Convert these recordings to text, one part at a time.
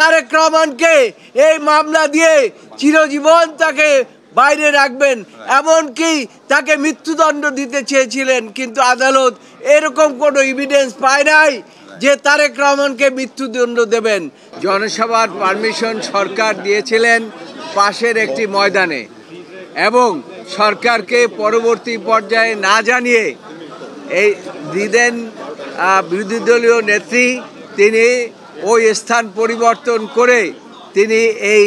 তারেক রহমানকে এই মামলা দিয়ে চিরজীবন তাকে বাইরে রাখবেন, এমনকি তাকে মৃত্যুদণ্ড দিতে চেয়েছিলেন, কিন্তু আদালত এরকম কোনো এভিডেন্স পায় নাই যে তারেক রহমানকে মৃত্যুদণ্ড দেবেন। জনসভার পারমিশন সরকার দিয়েছিলেন পাশের একটি ময়দানে, এবং সরকারকে পরবর্তী পর্যায়ে না জানিয়ে এই দিদেন বিরোধী দলীয় নেত্রী তিনি ওই স্থান পরিবর্তন করে তিনি এই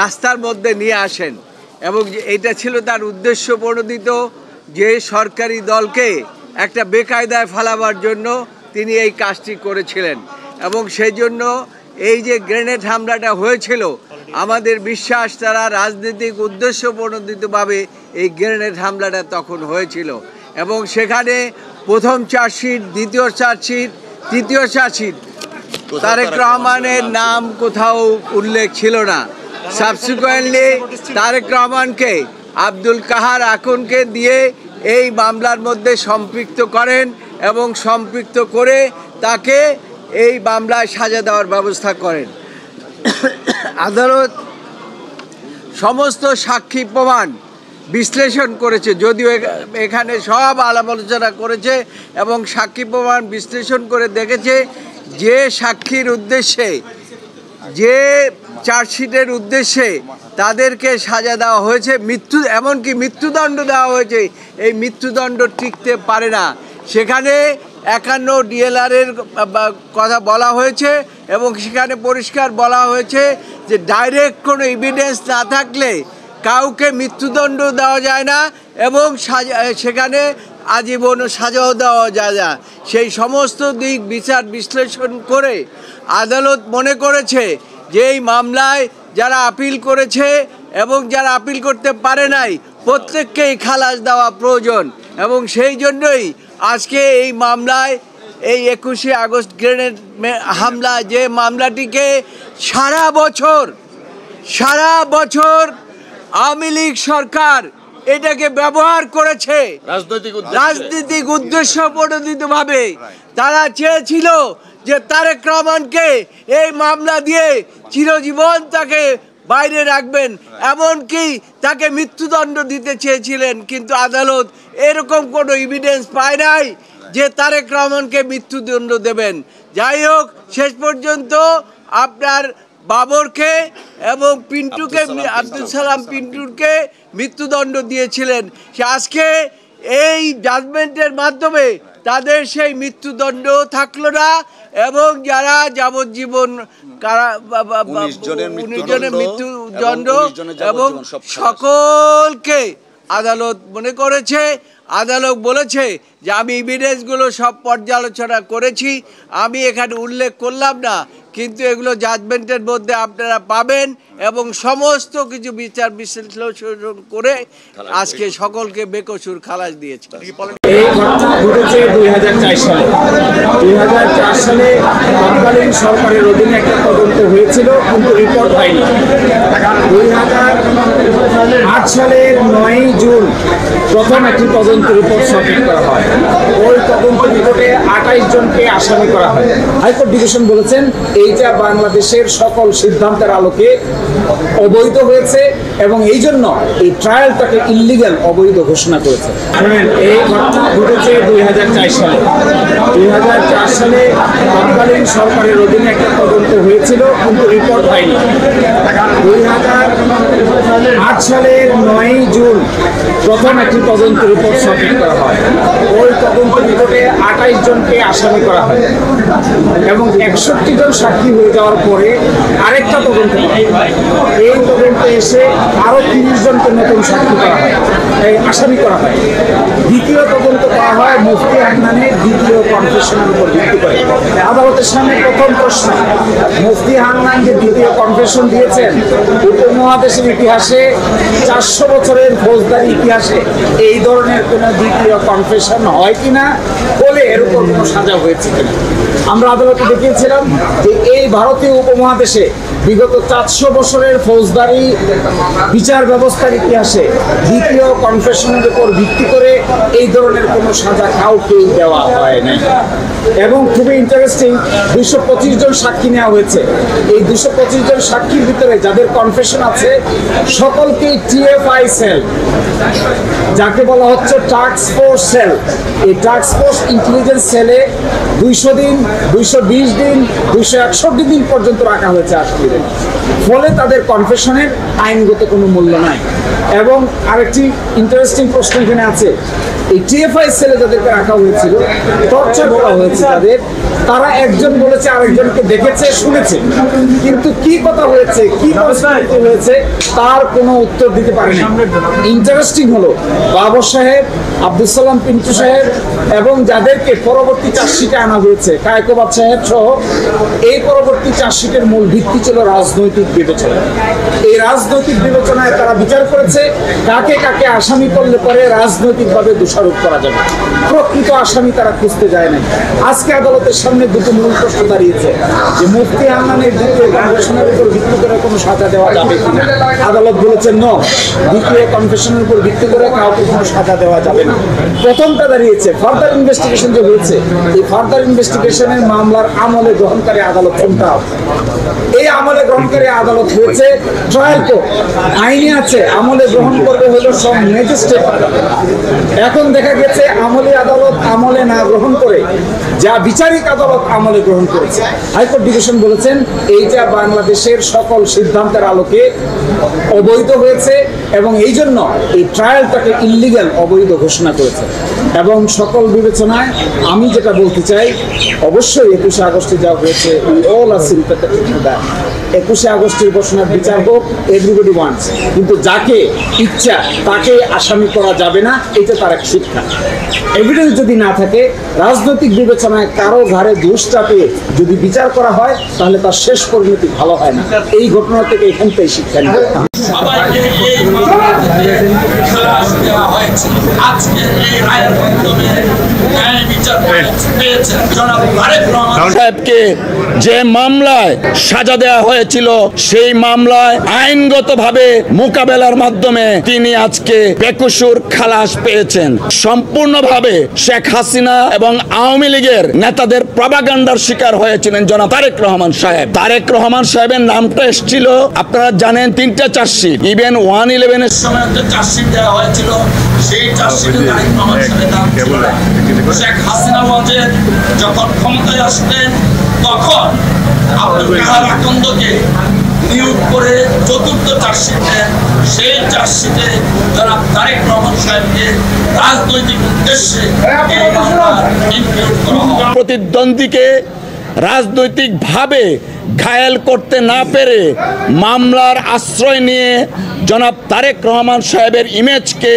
রাস্তার মধ্যে নিয়ে আসেন, এবং এটা ছিল তার উদ্দেশ্য প্রণোদিত যে সরকারি দলকে একটা বেকায়দায় ফেলাবার জন্য তিনি এই কাজটি করেছিলেন। এবং সেই জন্য এই যে গ্রেনেড হামলাটা হয়েছিল, আমাদের বিশ্বাস তারা রাজনৈতিক উদ্দেশ্য প্রণোদিতভাবে এই গ্রেনেড হামলাটা তখন হয়েছিল। এবং সেখানে প্রথম চার্জশিট, দ্বিতীয় চার্জশিট, তৃতীয় চার্জশিট তারেক রহমানের নাম কোথাও উল্লেখ ছিল না। সাবসিকুয়েন্টলি তারেক রহমানকে আব্দুল কাহার আকনকে দিয়ে এই মামলার মধ্যে সম্পৃক্ত করেন, এবং সম্পৃক্ত করে তাকে এই মামলায় সাজা দেওয়ার ব্যবস্থা করেন। আদালত সমস্ত সাক্ষী প্রমাণ বিশ্লেষণ করেছে, যদিও এখানে সব আলাপ আলোচনা করেছে, এবং সাক্ষী প্রমাণ বিশ্লেষণ করে দেখেছে যে সাক্ষীর উদ্দেশ্যে, যে চার্জশিটের উদ্দেশ্যে তাদেরকে সাজা দেওয়া হয়েছে, এমনকি মৃত্যুদণ্ড দেওয়া হয়েছে, এই মৃত্যুদণ্ড টিকতে পারে না। সেখানে 51 DLR-এর কথা বলা হয়েছে, এবং সেখানে পরিষ্কার বলা হয়েছে যে ডাইরেক্ট কোনো এভিডেন্স না থাকলে কাউকে মৃত্যুদণ্ড দেওয়া যায় না, এবং সেখানে আজীবন সাজাও দেওয়া যায় না। সেই সমস্ত দিক বিচার বিশ্লেষণ করে আদালত মনে করেছে যে এই মামলায় যারা আপিল করেছে এবং যারা আপিল করতে পারে নাই প্রত্যেককেই খালাস দেওয়া প্রয়োজন। এবং সেই জন্যই আজকে এই মামলায়, এই 21শে আগস্ট গ্রেনেড হামলা, যে মামলাটিকে সারা বছর আওয়ামী লীগ সরকার এটাকে ব্যবহার করেছে রাজনৈতিক উদ্দেশ্য প্রণোদিতভাবে। তারা চেয়েছিল যে তারেক রহমানকে এই মামলা দিয়ে চিরজীবন তাকে বাইরে রাখবেন, এমনকি তাকে মৃত্যুদণ্ড দিতে চেয়েছিলেন, কিন্তু আদালত এরকম কোনো এভিডেন্স পায় নাই যে তারেক রহমানকে মৃত্যুদণ্ড দেবেন। যাই হোক, শেষ পর্যন্ত আপনার বাবরকে এবং পিন্টুকে, আব্দুল সালাম পিন্টুকে মৃত্যুদণ্ড দিয়েছিলেন। সে আজকে এই জাজমেন্টের মাধ্যমে তাদের সেই মৃত্যুদণ্ড থাকলো না, এবং যারা যাবজ্জীবন 19 জনের মৃত্যুদণ্ড, এবং সকলকে আদালত মনে করেছে, আদালত বলেছে যে আমি এভিডেন্সগুলো সব পর্যালোচনা করেছি, আমি এখানে উল্লেখ করলাম না, কিন্তু এগুলো জাজমেন্টের মধ্যে আপনারা পাবেন, এবং সমস্ত কিছু বিচার বিশ্লেষণ করে আজকে সকলকে বেকসুর খালাস দিয়েছে। এই ঘটনা ঘটেছে 2004 সালে। 2004 সালে তৎকালীন সরকারের অধীনে একটা তদন্ত হয়েছিল, কিন্তু রিপোর্ট হয়নি। 2008 সালের 9 জুন প্রথম একটি তদন্ত রিপোর্ট সাবমিট করা হয়। ওই তদন্ত রিপোর্টে 28 জনকে আসামি করা হয়। হাইকোর্ট ডিভিশন বলেছেন এইটা বাংলাদেশের সকল সিদ্ধান্তের আলোকে অবৈধ হয়েছে, এবং এই জন্য এই ট্রায়ালটাকে ইল্লিগাল, অবৈধ ঘোষণা করেছে। এই ঘটনা ঘটেছে 2004 সালে। 2004 সালে তৎকালীন সরকারের অধীনে একটা তদন্ত হয়েছিল, কিন্তু রিপোর্ট হয়নি। 2008 সালের 9 জুন প্রথম একটি তদন্ত রিপোর্ট সাবমিট করা হয়। ওই তদন্ত রিপোর্টে 28 জনকে আসামি করা হয়, এবং 61 জন সাক্ষী হয়ে যাওয়ার পরে আরেকটা তদন্ত হয়। এই তদন্তে এসে আরো 30 জনকে নতুন সাক্ষী করা হয়, আসামি করা হয়। দ্বিতীয় তদন্ত করা হয় মুফতি হান্নানের দ্বিতীয় কনফেশনের উপর ভিত্তি করে। আদালতের সামনে প্রথম প্রশ্ন, মুফতি হান্নান যে দ্বিতীয় কনফেশন দিয়েছেন, উপমহাদেশের ইতিহাসে 400 বছরের ফৌজদারি ইতিহাসে এই ধরনের কোনো দ্বিতীয় কনফেশন হয় কিনা, বলে এর উপর কোনো সাজা হয়েছে কিনা। আমরা আদালতে দেখিয়েছিলাম যে এই ভারতীয় উপমহাদেশে বিগত 400 বছরের ফৌজদারি বিচার ব্যবস্থার ইতিহাসে দ্বিতীয় কনফেশনের উপর ভিত্তি করে এই ধরনের কোনো সাজা কাউকেই দেওয়া হয় নাই। এবং খুবই ইন্টারেস্টিং, 225 জন সাক্ষী নেওয়া হয়েছে। এই 225 জন সাক্ষীর ভিতরে যাদের কনফেশন আছে সকলকেই টিএফআই সেল, যাকে বলা হচ্ছে টাস্ক ফোর্স সেল, এই টাস্ক ফোর্স ইন্টেলিজেন্স সেলে 200 দিন, 220 দিন, 261 দিন পর্যন্ত রাখা হয়েছে আসামিদের। ফলে তাদের কনফেশনের আইনগত কোনো মূল্য নাই। এবং আরেকটি ইন্টারেস্টিং প্রশ্ন এখানে আছে, এই টিএফআই সেলে যাদেরকে রাখা হয়েছিল, টর্চার করা হয়েছে তাদের, তারা একজন বলেছে আরেকজনকে দেখেছে, শুনেছে, কিন্তু কি কথা হয়েছে, কি পরিস্থিতি হয়েছে তার কোনো উত্তর দিতে পারেনি। ইন্টারেস্টিং হলো বাবর সাহেব, আব্দুল সালাম পিন্টু সাহেব এবং যাদেরকে পরবর্তী চার্জশিটে আনা হয়েছে, কায়কোবাদ সাহেব সহ, এই পরবর্তী চার্জশিটের মূল ভিত্তি ছিল রাজনৈতিক বিবেচনা। এই রাজনৈতিক বিবেচনায় তারা বিচার করেছে কাকে কাকে আসামি করলে পরে রাজনৈতিকভাবে দোষারোপ করা যাবে। প্রকৃত আসামি তারা খুঁজতে যায় নাই। আজকে আদালতের সামনে দুটো মূল প্রশ্ন দাঁড়িয়েছে যে মুফতি হান্নানের দ্বিতীয় কনফেশনের উপর ভিত্তি করে কোনো সাজা দেওয়া যাবে কিনা। আদালত বলেছেন নো, দ্বিতীয় কনফেশনের উপর ভিত্তি করে কাউকে কোনো সাজা দেওয়া যাবে না। প্রথমটা দাঁড়িয়েছে ফার্দার ইনভেস্টিগেশন যে হয়েছে, এই ফার্দার ইনভেস্টিগেশনের মামলার আমলে গ্রহণকারী আদালত কোনটা? এই আমলে গ্রহণকারী আদালত হয়েছে ট্রায়াল কোর্ট। আইনে আছে আমলে গ্রহণ করবে হলো সব ম্যাজিস্ট্রেট। এখন দেখা গেছে আমলি আদালত আমলে না গ্রহণ করে যা বিচারিক আদালত আমলে গ্রহণ করেছে। হাইকোর্ট ডিভিশন বলেছেন এইটা বাংলাদেশের সকল সিদ্ধান্তের আলোকে অবৈধ হয়েছে এবং এই জন্য এই ট্রায়ালটাকে ইল্লিগ্যাল, অবৈধ ঘোষণা করেছে। এবং সকল বিবেচনায় আমি যেটা বলতে চাই, অবশ্যই 21শে আগস্টে যা হয়েছে, 21শে আগস্টের ঘোষণার বিচার হোক, এভরিবডি ওয়ান্টস, কিন্তু যাকে ইচ্ছা তাকে আসামি করা যাবে না, এটা তার এক শিক্ষা। এভিডেন্স যদি না থাকে, রাজনৈতিক বিবেচনায় কারো ঘাড়ে দোষ চাপিয়ে যদি বিচার করা হয় তাহলে তার শেষ পরিণতি ভালো হয় না। এই ঘটনা থেকে এখানটাই শিক্ষা নিতে হবে। সবাইকে এই মামলা থেকে খালাস দেওয়া হয়েছে। আজকে এই রায়ের মাধ্যমে ন্যায় বিচার পেয়েছেন জনাব তারেক রহমান সাহেবকে যে মামলায় সাজা দেওয়া হয়েছিল, সেই মামলায় আইনগতভাবে মোকাবেলার মাধ্যমে তিনি আজকে বেকসুর খালাস পেয়েছেন। সম্পূর্ণভাবে শেখ হাসিনা এবং আওয়ামী লীগের নেতাদের প্রপাগান্ডার শিকার হয়েছিলেন জনাব তারেক রহমান সাহেব। তারেক রহমান সাহেবের নামটা এসেছিল, আপনারা জানেন, 3টা চার্জশিট, ইভেন 111-এর সময় যে চার্জশিট দেওয়া হয়েছিল, সেই চার্জশিটে তারেক রহমান সাহেবের নাম ছিল না। শেখ হাসিনা ওয়াজেদ যখন ক্ষমতায় আসতেন তখন আব্দুল কাহার আকন্দকে নিয়োগ করে 4র্থ চার্জশিট দেন। সেই চার্জশিটে জনাব তারেক রহমান সাহেবকে রাজনৈতিক উদ্দেশ্যে এই মামলা ইনক্লুড করা হয়। প্রতিদ্বন্দ্বীকে রাজনৈতিকভাবে ঘায়েল করতে না পেরে মামলার আশ্রয় নিয়ে জনাব তারেক রহমান সাহেবের ইমেজকে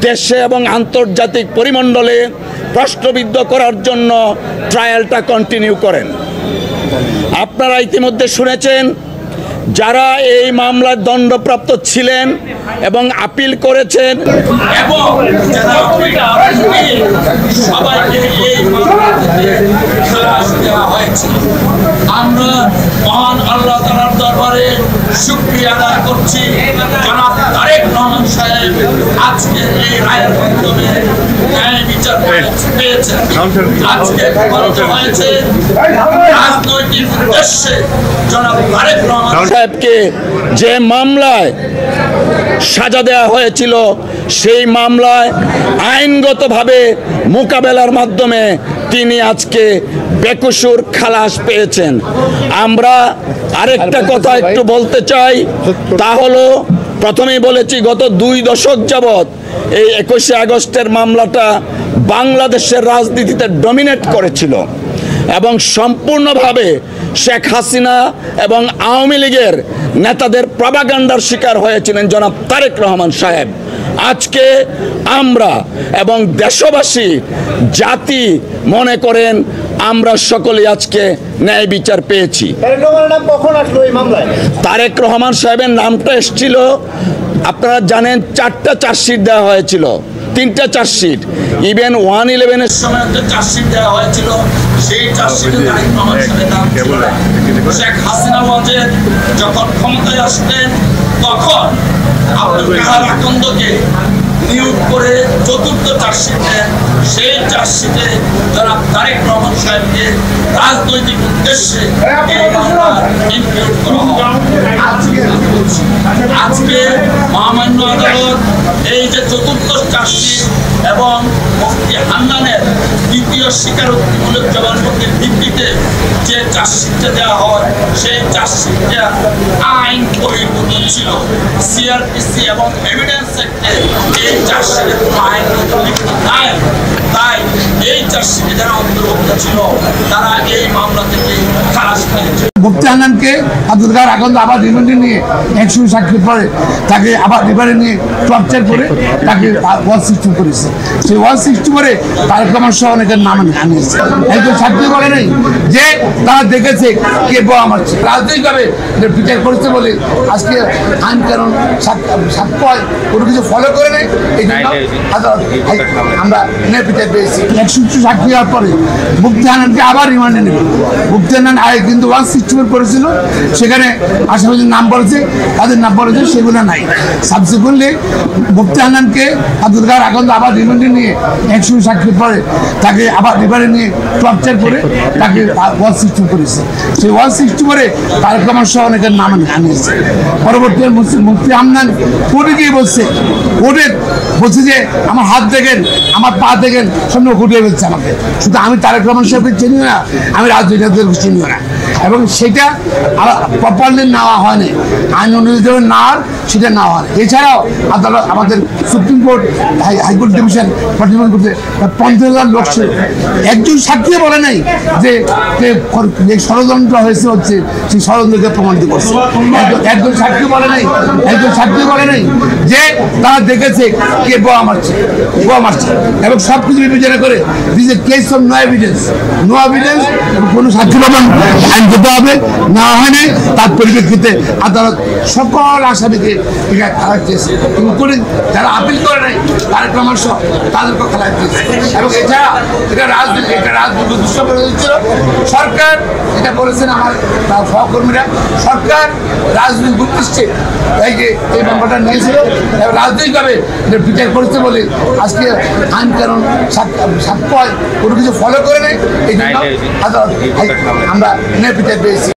দেশে এবং আন্তর্জাতিক পরিমণ্ডলে প্রশ্নবিদ্ধ করার জন্য ট্রায়ালটা কন্টিনিউ করেন। আপনারা ইতিমধ্যে শুনেছেন, যারা এই মামলার দণ্ডপ্রাপ্ত ছিলেন এবং আপিল করেছেন এবং যারা সবাইকে এই মামলা থেকে খালাস দেওয়া হয়েছে। আমরা মহান আল্লাহ তাআলার দরবারে শুকরিয়া আদায় করছি, জনাব তারেক রহমান সাহেব আজকে এই রায়ের মাধ্যমে ন্যায় বিচার পেয়েছেন। আজকে প্রমাণিত হয়েছে রাজনৈতিক উদ্দেশ্যে জনাব তারেক রহমান সাহেবকে যে মামলায় সাজা দেওয়া হয়েছিল, সেই মামলায় আইনগতভাবে মোকাবেলার মাধ্যমে তিনি আজকে বেকসুর খালাস পেয়েছেন। আমরা আরেকটা কথা একটু বলতে চাই, তা হলো, প্রথমেই বলেছি, গত 2 দশক যাবৎ এই 21শে আগস্টের মামলাটা বাংলাদেশের রাজনীতিতে ডমিনেট করেছিল এবং সম্পূর্ণভাবে শেখ হাসিনা এবং আওয়ামী লীগের নেতাদের প্রপাগান্ডার শিকার হয়েছিলেন জনাব তারেক রহমান সাহেব। আজকে আমরা এবং দেশবাসী, জাতি মনে করেন আমরা সকলেই আজকে ন্যায় বিচার পেয়েছি। তারেক রহমান সাহেবের নামটা এসেছিল, আপনারা জানেন, 4টা চার্জশিট দেওয়া হয়েছিল, 3টা চার্জশিট, ইভেন 111-এর সময় একটা চার্জশিট দেওয়া হয়েছিল, সেই চার্জশিটে তারেক রহমান সাহেবের নাম ছিল না। শেখ হাসিনা ওয়াজেদ যখন ক্ষমতায় আসতেন তখন আব্দুল কাহার আকন্দকে নিয়োগ করে 4th চার্জশিট দেন। সেই চার্জশিটে যারা তারেক রহমান সাহেবকে রাজনৈতিক উদ্দেশ্যে এই মামলা ইনক্লুড করা হয়। আজকে মহামান্য আদালত এই যে 4th চার্জশিট এবং মুফতি হান্নানের 2য় স্বীকারোক্তিমূলক জবানবন্দির ভিত্তিতে যে চার্জশিটটা দেওয়া হয়, সেই চার্জশিটটা আইন বহির্ভূত ছিল। সিআরপিসি এবং এভিডেন্স অ্যাক্টে এই চার্জশিটের কোনো আইনগত লিখিত নাই। তাই এই চার্জশিটে যারা অন্তর্ভুক্ত ছিল তারা এই মামলা থেকে খালাস পেয়েছে। মুফতি হান্নানকে আব্দুল কাহার আকন্দ আবার রিমান্ডে নিয়ে 100 সাক্ষী পরে তাকে আবার রিমান্ডে নিয়ে টর্চার করে তাকে 160 করেছে। সেই 160 করে তারেক রহমান সহ অনেকের নাম আনিয়েছে। একজন সাক্ষী বলে নেই যে তারা দেখেছে কে বোমা মারছে, রাজনৈতিকভাবে বিচার করেছে বলে আজকে আইন কানুন সাক্ষ্য হয় কোনো কিছু ফলো করে নেই। এই জন্য আমরা ন্যায় বিচার পেয়েছি। 160 সাক্ষী হওয়ার পরে মুফতি হান্নানকে আবার রিমান্ডে নেবে। মুফতি হান্নান আগে কিন্তু 160 করেছিল, সেখানে আসামিদের নাম বলেছে, তাদের নাম বলেছে, সেগুলো নাই। সাবসিকুয়েন্টলি মুফতি হান্নানকে আব্দুল কাহার আকন্দ আবার রিমান্ডে নিয়ে 100 সাক্ষী পরে তাকে আবার রিমান্ডে নিয়ে টর্চার করে তাকে 160 করেছে। সেই 160 করে তারেক রহমান সহ অনেকের নাম আনিয়েছে। পরবর্তীতে মুফতি হান্নান কোর্টে গিয়ে বলছে, কোর্টে বলছে যে আমার হাত দেখেন, আমার পা দেখেন, সামনে ঘুরিয়ে ফেলছে আমাকে। শুধু আমি তারেক রহমান সাহেবকে চিনিও না, আমি রাজনীতিকদের চিনিও না। এবং সেটা প্রপারলি নেওয়া হয়নি, আইন অনুযায়ী নেওয়ার সেটা নেওয়া হয়। এছাড়াও আদালত আমাদের সুপ্রিম কোর্ট, হাইকোর্ট ডিভিশন প্রতিবাদ করতে 50,000 লোক ছিল। একজন সাক্ষী বলে নাই যে ষড়যন্ত্র হয়েছে, হচ্ছে সেই ষড়যন্ত্রকে প্রমাণিত করছে। একজন সাক্ষী বলে নাই, একজন সাক্ষী বলে নাই যে তারা দেখেছে কে বোমা মারছে, এবং সব কিছু বিবেচনা করে this a case of no evidence, এবং কোনো সাক্ষী প্রমাণ আইন করতে হবে নেওয়া হয় নাই। তার পরিপ্রেক্ষিতে আদালত সকল আসামিকে খালাস দিয়েছে, ইনক্লুডিং যারা আপিল করে নাই তারেক রহমান সহ তাদেরকেও খালাস দিয়েছে। এবং এছাড়া এটা রাজনীতি দুঃসময় হয়েছিল। সরকার এটা বলেছেন আমার সহকর্মীরা, সরকার রাজনৈতিক উদ্দেশ্যে এই মামলাটা নিয়েছিল এবং রাজনৈতিকভাবে বিচার করেছে বলে আজকে আইন কানুন সাক্ষ্য হয় কোনো কিছু ফলো করে নেই। এই জন্য আদালত আমরা ন্যায় বিচার পেয়েছি।